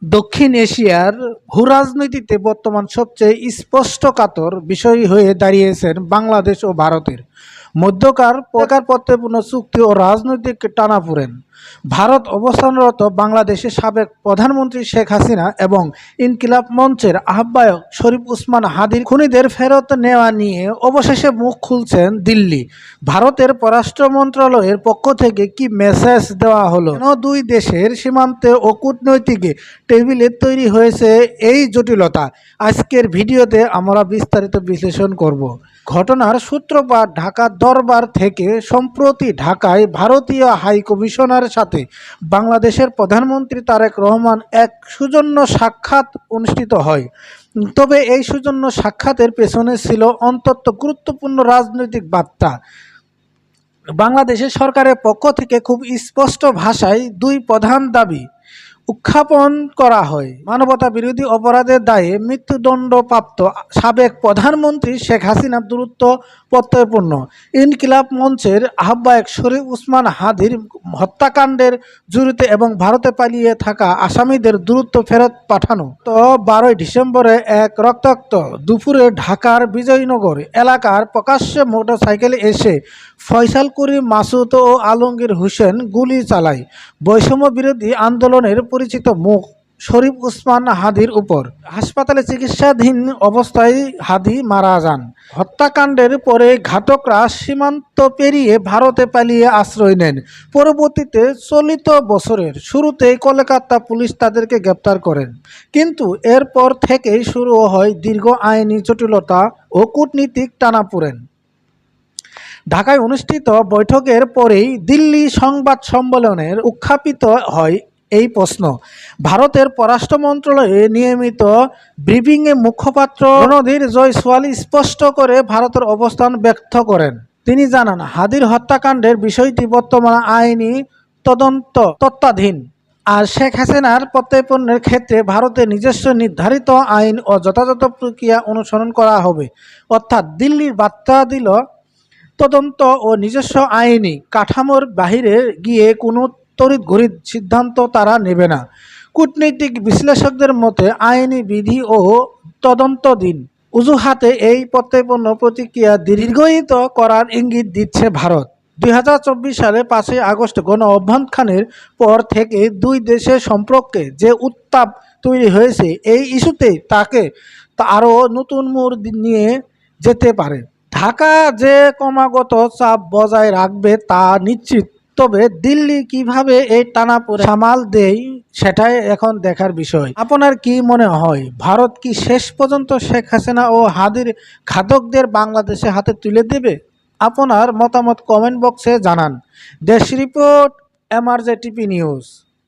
দক্ষিণ এশিয়ার ভূরাজনীতিতে বর্তমান সবচেয়ে স্পষ্টকাতর বিষয় হয়ে দাঁড়িয়েছেন বাংলাদেশ ও ভারতের মধ্যকার প্রত্যয়পূর্ণ চুক্তি ও রাজনৈতিক টানাপোড়েন। ভারত অবস্থানরত বাংলাদেশের সাবেক প্রধানমন্ত্রী শেখ হাসিনা এবং ইনকিলাব মঞ্চের আহ্বায়ক শরীফ ওসমান হাদির খুনিদের ফেরত নেওয়া নিয়ে অবশেষে মুখ খুলছেন দিল্লি। ভারতের পররাষ্ট্র মন্ত্রণালয়ের পক্ষ থেকে কি মেসেজ দেওয়া হলো, কেন দুই দেশের সীমান্তে ও কূটনৈতিক টেবিলে তৈরি হয়েছে এই জটিলতা, আজকের ভিডিওতে আমরা বিস্তারিত বিশ্লেষণ করব। ঘটনার সূত্রপাত ঢাকা দরবার থেকে সম্প্রতি ঢাকায় ভারতীয় হাই কমিশনার সাথে বাংলাদেশের প্রধানমন্ত্রী তারেক রহমান এক সৌজন্য সাক্ষাৎ অনুষ্ঠিত হয়। তবে এই সৌজন্য সাক্ষাতের পেছনে ছিল অত্যন্ত গুরুত্বপূর্ণ রাজনৈতিক বার্তা। বাংলাদেশের সরকারের পক্ষ থেকে খুব স্পষ্ট ভাষায় দুই প্রধান দাবি উত্থাপন করা হয়। মানবতা বিরোধী অপরাধের দায়ে মৃত্যুদণ্ডপ্রাপ্ত সাবেক প্রধানমন্ত্রী শেখ হাসিনা দ্রুত প্রত্যয়পূর্ণ ইনকিলাব মঞ্চের আহ্বায়ক শরীফ ওসমান হাদির হত্যাকাণ্ডের জড়িত এবং ভারতে পালিয়ে থাকা আসামিদের দ্রুত ফেরত পাঠানো। তো 12 ডিসেম্বরে এক রক্তাক্ত দুপুরে ঢাকার বিজয়নগর এলাকার প্রকাশ্যে মোটরসাইকেলে এসে ফয়সাল করিম মাসুদ ও আলমগীর হোসেন গুলি চালায় বৈষম্য বিরোধী আন্দোলনের পরিচিত মুখ শরীফ ওসমান হাদির উপর। হাসপাতালে চিকিৎসাধীন অবস্থায় হাদি মারা যান। হত্যাকাণ্ডের পরে ঘাতকরা সীমান্ত পেরিয়ে ভারতে পালিয়ে আশ্রয় নেন। পরবর্তীতে চলিত বছরের শুরুতেই কলকাতা পুলিশ তাদেরকে গ্রেপ্তার করেন। কিন্তু এরপর থেকেই শুরু হয় দীর্ঘ আইনি জটিলতা ও কূটনীতিক টানাপোড়েন। ঢাকায় অনুষ্ঠিত বৈঠকের পরেই দিল্লি সংবাদ সম্মেলনের উত্থাপিত হয় এই প্রশ্ন। ভারতের পররাষ্ট্র মন্ত্রণালয়ে নিয়মিত ব্রিফিংয়ে মুখপাত্র রণধীর জয়সওয়াল স্পষ্ট করে ভারতের অবস্থান ব্যক্ত করেন। তিনি জানান, হাদির হত্যাকাণ্ডের বিষয়টি বর্তমান আইনি তদন্তাধীন, আর শেখ হাসিনার প্রত্যর্পণের ক্ষেত্রে ভারতের নিজস্ব নির্ধারিত আইন ও যথাযথ প্রক্রিয়া অনুসরণ করা হবে। অর্থাৎ দিল্লির বার্তা দিল তদন্ত ও নিজস্ব আইনি কাঠামোর বাহিরে গিয়ে কোনো তড়িৎঘড়িত সিদ্ধান্ত তারা নেবে না। কূটনৈতিক বিশ্লেষকদের মতে আইনি বিধি ও তদন্তধীন অজুহাতে এই প্রত্যর্পণ প্রক্রিয়া দীর্ঘায়িত করার ইঙ্গিত দিচ্ছে ভারত। 2024 সালে 5 আগস্ট গণ অভ্যুত্থানের পর থেকে দুই দেশের সম্পর্কে যে উত্তাপ তৈরি হয়েছে, এই ইস্যুতে তাকে আরও নতুন মোড় নিয়ে যেতে পারে। ঢাকা যে ক্রমাগত চাপ বজায় রাখবে তা নিশ্চিত, তবে দিল্লি কিভাবে এই টানাপোড়েন সামাল দেয় সেটাই এখন দেখার বিষয়। আপনার কি মনে হয়, ভারত কি শেষ পর্যন্ত শেখ হাসিনা ও হাদির ঘাতকদের বাংলাদেশের হাতে তুলে দেবে? আপনার মতামত কমেন্ট বক্সে জানান। দেশ রিপোর্ট, MRJ টিভি নিউজ।